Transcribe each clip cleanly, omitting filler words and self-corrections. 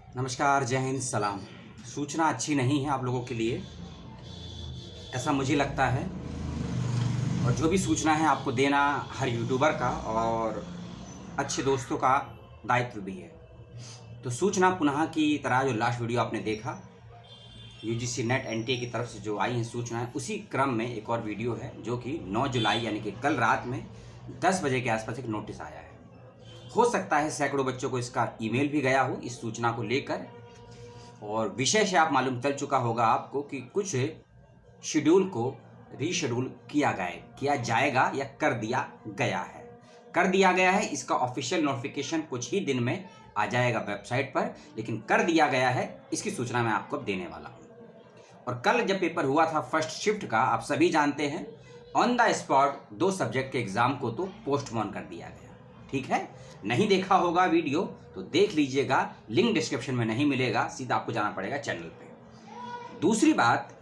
नमस्कार, जय हिंद, सलाम। सूचना अच्छी नहीं है आप लोगों के लिए, ऐसा मुझे लगता है। और जो भी सूचना है आपको देना हर यूट्यूबर का और अच्छे दोस्तों का दायित्व भी है। तो सूचना पुनः की तरह जो लास्ट वीडियो आपने देखा, यूजीसी नेट एनटीए की तरफ से जो आई हैं सूचनाएं, उसी क्रम में एक और वीडियो है जो कि 9 जुलाई यानी कि कल रात में 10 बजे के आसपास एक नोटिस आया है। हो सकता है सैकड़ों बच्चों को इसका ईमेल भी गया हो इस सूचना को लेकर, और विषय से आप मालूम चल चुका होगा आपको कि कुछ शेड्यूल को रीशेड्यूल किया जाएगा या कर दिया गया है। कर दिया गया है, इसका ऑफिशियल नोटिफिकेशन कुछ ही दिन में आ जाएगा वेबसाइट पर, लेकिन कर दिया गया है इसकी सूचना मैं आपको अब देने वाला हूँ। और कल जब पेपर हुआ था फर्स्ट शिफ्ट का, आप सभी जानते हैं, ऑन द स्पॉट 2 सब्जेक्ट के एग्जाम को तो पोस्टपोन कर दिया गया। ठीक है, नहीं देखा होगा वीडियो तो देख लीजिएगा, लिंक डिस्क्रिप्शन में नहीं मिलेगा, सीधा आपको जाना पड़ेगा चैनल पे। दूसरी बात,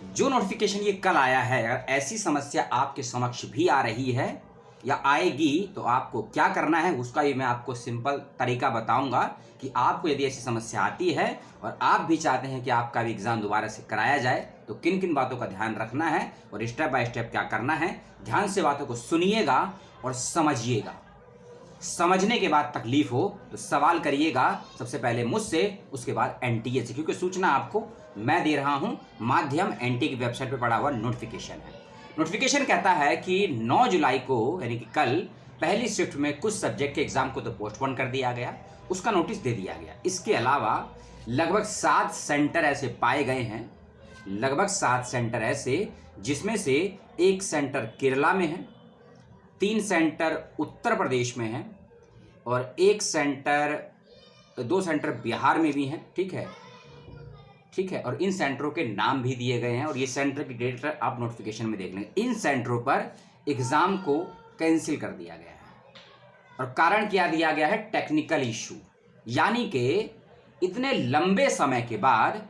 जो नोटिफिकेशन ये कल आया है, अगर ऐसी समस्या आपके समक्ष भी आ रही है या आएगी तो आपको क्या करना है उसका भी मैं आपको सिंपल तरीका बताऊंगा कि आपको यदि ऐसी समस्या आती है और आप भी चाहते हैं कि आपका भी एग्जाम दोबारा से कराया जाए तो किन किन बातों का ध्यान रखना है और स्टेप बाय स्टेप क्या करना है। ध्यान से बातों को सुनिएगा और समझिएगा। समझने के बाद तकलीफ हो तो सवाल करिएगा, सबसे पहले मुझसे, उसके बाद एनटीए से, क्योंकि सूचना आपको मैं दे रहा हूं माध्यम एनटीए की वेबसाइट पर पड़ा हुआ नोटिफिकेशन है। नोटिफिकेशन कहता है कि 9 जुलाई को यानी कि कल पहली शिफ्ट में कुछ सब्जेक्ट के एग्जाम को तो पोस्टपोन कर दिया गया, उसका नोटिस दे दिया गया। इसके अलावा लगभग 7 सेंटर ऐसे पाए गए हैं, लगभग 7 सेंटर ऐसे जिसमें से एक सेंटर केरला में है, 3 सेंटर उत्तर प्रदेश में है और 2 सेंटर बिहार में भी हैं। ठीक है, और इन सेंटरों के नाम भी दिए गए हैं और ये सेंटर की डेट आप नोटिफिकेशन में देख लेंगे। इन सेंटरों पर एग्जाम को कैंसिल कर दिया गया है और कारण क्या दिया गया है, टेक्निकल इशू। यानी कि इतने लंबे समय के बाद,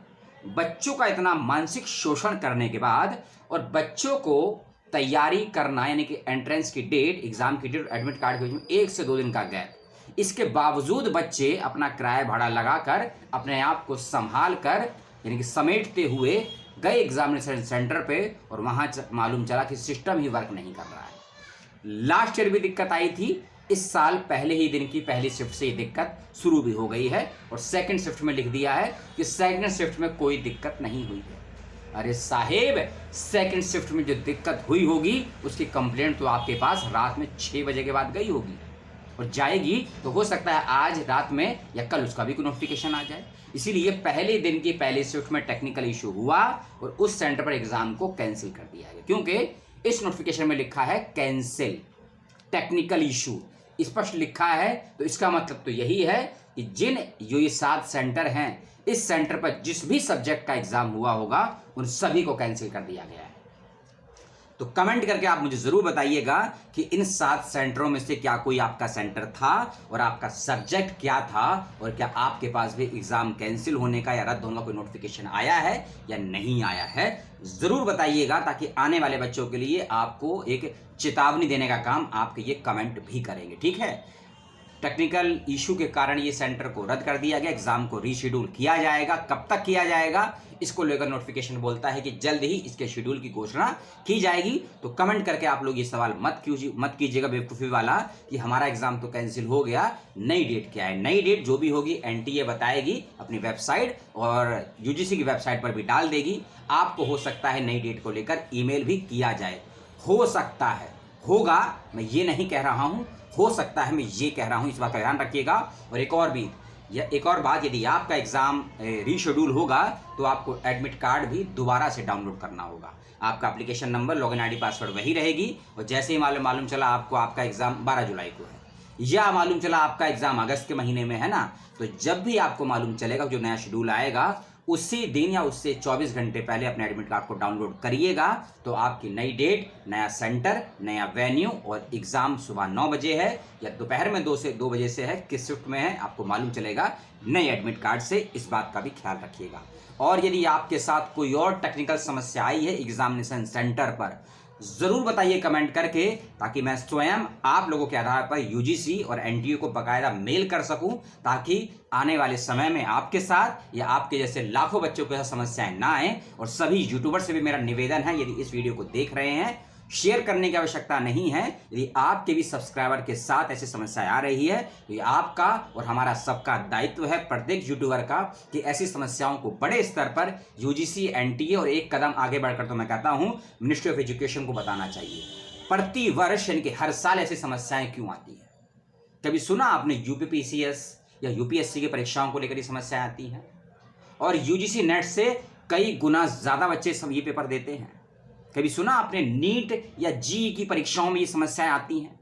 बच्चों का इतना मानसिक शोषण करने के बाद और बच्चों को तैयारी करना, यानी कि एंट्रेंस की डेट, एग्जाम की डेट, एडमिट कार्ड के बीच में 1 से 2 दिन का गैप, इसके बावजूद बच्चे अपना किराया भाड़ा लगाकर अपने आप को संभाल कर यानी कि समेटते हुए गए एग्जामिनेशन सेंटर पे और वहां मालूम चला कि सिस्टम ही वर्क नहीं कर रहा है। लास्ट ईयर भी दिक्कत आई थी, इस साल पहले ही दिन की पहली शिफ्ट से ये दिक्कत शुरू भी हो गई है और सेकंड शिफ्ट में लिख दिया है कि सेकंड शिफ्ट में कोई दिक्कत नहीं हुई है। अरे साहेब, सेकंड शिफ्ट में जो दिक्कत हुई होगी उसकी कंप्लेंट तो आपके पास रात में 6 बजे के बाद गई होगी और जाएगी तो हो सकता है आज रात में या कल उसका भी कोई नोटिफिकेशन आ जाए। इसीलिए पहले दिन की पहली शिफ्ट में टेक्निकल इशू हुआ और उस सेंटर पर एग्जाम को कैंसिल कर दिया गया, क्योंकि इस नोटिफिकेशन में लिखा है कैंसिल, टेक्निकल इशू स्पष्ट लिखा है। तो इसका मतलब तो यही है कि जो ये 7 सेंटर हैं, इस सेंटर पर जिस भी सब्जेक्ट का एग्जाम हुआ होगा उन सभी को कैंसिल कर दिया गया है। तो कमेंट करके आप मुझे जरूर बताइएगा कि इन 7 सेंटरों में से क्या कोई आपका सेंटर था और आपका सब्जेक्ट क्या था और क्या आपके पास भी एग्जाम कैंसिल होने का या रद्द होने का कोई नोटिफिकेशन आया है या नहीं आया है। जरूर बताइएगा ताकि आने वाले बच्चों के लिए आपको एक चेतावनी देने का काम आपके ये कमेंट भी करेंगे। ठीक है, टेक्निकल इशू के कारण ये सेंटर को रद्द कर दिया गया, एग्जाम को रीशेड्यूल किया जाएगा। कब तक किया जाएगा इसको लेकर नोटिफिकेशन बोलता है कि जल्द ही इसके शेड्यूल की घोषणा की जाएगी। तो कमेंट करके आप लोग ये सवाल मत कीजिएगा बेवकूफ़ी वाला कि हमारा एग्जाम तो कैंसिल हो गया, नई डेट क्या है। नई डेट जो भी होगी एनटीए बताएगी अपनी वेबसाइट और यूजीसी की वेबसाइट पर भी डाल देगी। आपको हो सकता है नई डेट को लेकर ईमेल भी किया जाए, हो सकता है, होगा, मैं ये नहीं कह रहा हूं, हो सकता है मैं ये कह रहा हूं, इस बात का ध्यान रखिएगा। और एक और बात, यदि आपका एग्जाम रीशेड्यूल होगा तो आपको एडमिट कार्ड भी दोबारा से डाउनलोड करना होगा। आपका application number, login ID, password वही रहेगी और जैसे ही मालूम चला आपको आपका एग्जाम 12 जुलाई को है या मालूम चला आपका एग्जाम अगस्त के महीने में है ना, तो जब भी आपको मालूम चलेगा जो नया शेड्यूल आएगा उसी दिन या उससे 24 घंटे पहले अपने एडमिट कार्ड को डाउनलोड करिएगा। तो आपकी नई डेट, नया सेंटर, नया वेन्यू और एग्जाम सुबह 9 बजे है या दोपहर में 2 बजे से है, किस शिफ्ट में है आपको मालूम चलेगा नए एडमिट कार्ड से। इस बात का भी ख्याल रखिएगा। और यदि आपके साथ कोई और टेक्निकल समस्या आई है एग्जामिनेशन सेंटर पर ज़रूर बताइए कमेंट करके, ताकि मैं स्वयं आप लोगों के आधार पर यूजीसी और एनटीए को बाकायदा मेल कर सकूं, ताकि आने वाले समय में आपके साथ या आपके जैसे लाखों बच्चों के साथ समस्याएं ना आए। और सभी यूट्यूबर से भी मेरा निवेदन है, यदि इस वीडियो को देख रहे हैं, शेयर करने की आवश्यकता नहीं है। यदि आपके भी सब्सक्राइबर के साथ ऐसी समस्याएं आ रही है तो ये आपका और हमारा सबका दायित्व है, प्रत्येक यूट्यूबर का, कि ऐसी समस्याओं को बड़े स्तर पर यूजीसी, एनटीए और एक कदम आगे बढ़कर तो मैं कहता हूं मिनिस्ट्री ऑफ एजुकेशन को बताना चाहिए। प्रति वर्ष यानी कि हर साल ऐसी समस्याएं क्यों आती है? कभी सुना आपने यूपीपीसीएस या यूपीएससी की परीक्षाओं को लेकर ये समस्याएं आती हैं? और यूजीसी नेट से कई गुना ज्यादा बच्चे सब ये पेपर देते हैं। कभी सुना आपने नीट या जीई की परीक्षाओं में ये समस्याएं आती हैं?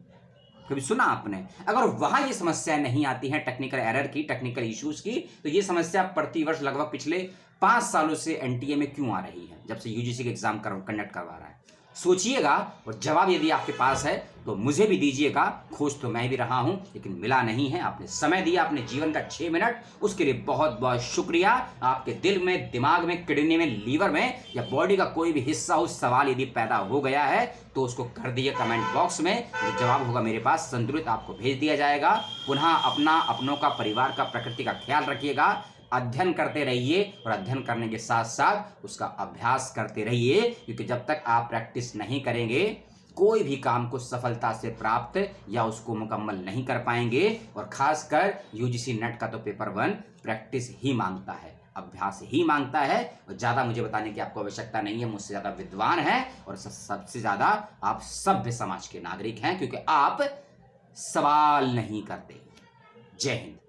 कभी सुना आपने? अगर वहां ये समस्याएं नहीं आती हैं टेक्निकल एरर की, टेक्निकल इश्यूज की, तो ये समस्या प्रतिवर्ष लगभग पिछले 5 सालों से एनटीए में क्यों आ रही है, जब से यूजीसी के एग्जाम कंडक्ट करवा रहा है? सोचिएगा और जवाब यदि आपके पास है तो मुझे भी दीजिएगा। खोज तो मैं भी रहा हूं, लेकिन मिला नहीं है। आपने समय दिया, अपने जीवन का 6 मिनट, उसके लिए बहुत बहुत शुक्रिया। आपके दिल में, दिमाग में, किडनी में, लीवर में या बॉडी का कोई भी हिस्सा हो, सवाल यदि पैदा हो गया है तो उसको कर दिए कमेंट बॉक्स में। जो जवाब होगा मेरे पास संतुलित आपको भेज दिया जाएगा। पुनः अपना, अपनों का, परिवार का, प्रकृति का ख्याल रखिएगा। अध्ययन करते रहिए और अध्ययन करने के साथ साथ उसका अभ्यास करते रहिए, क्योंकि जब तक आप प्रैक्टिस नहीं करेंगे कोई भी काम को सफलता से प्राप्त या उसको मुकम्मल नहीं कर पाएंगे। और खासकर यूजीसी नेट का तो पेपर 1 प्रैक्टिस ही मांगता है, अभ्यास ही मांगता है। और ज़्यादा मुझे बताने की आपको आवश्यकता नहीं है, मुझसे ज़्यादा विद्वान है और सबसे ज़्यादा आप सभ्य समाज के नागरिक हैं, क्योंकि आप सवाल नहीं करते। जय हिंद।